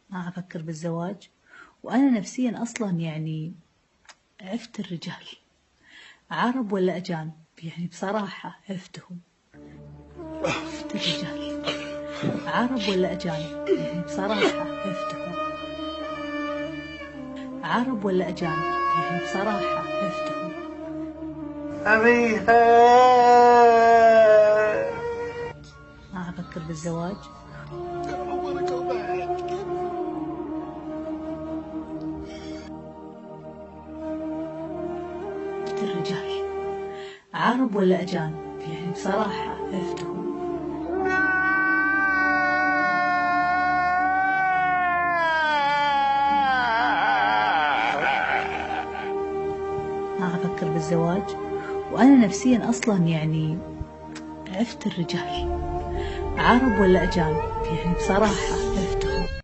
ما أفكر بالزواج، وأنا نفسيا أصلا يعني عفت الرجال، عرب ولا أجانب، يعني بصراحة عفتهم. عفت الرجال، عرب ولا أجانب، يعني بصراحة عفتهم. عرب ولا أجانب، يعني بصراحة عفتهم. أبيها. ما أفكر بالزواج. عفت الرجال، عرب ولا أجانب، يعني بصراحة عفتهم. ما أفكر بالزواج، وأنا نفسيا أصلا يعني عفت الرجال، عرب ولا أجانب، يعني بصراحة عفتهم.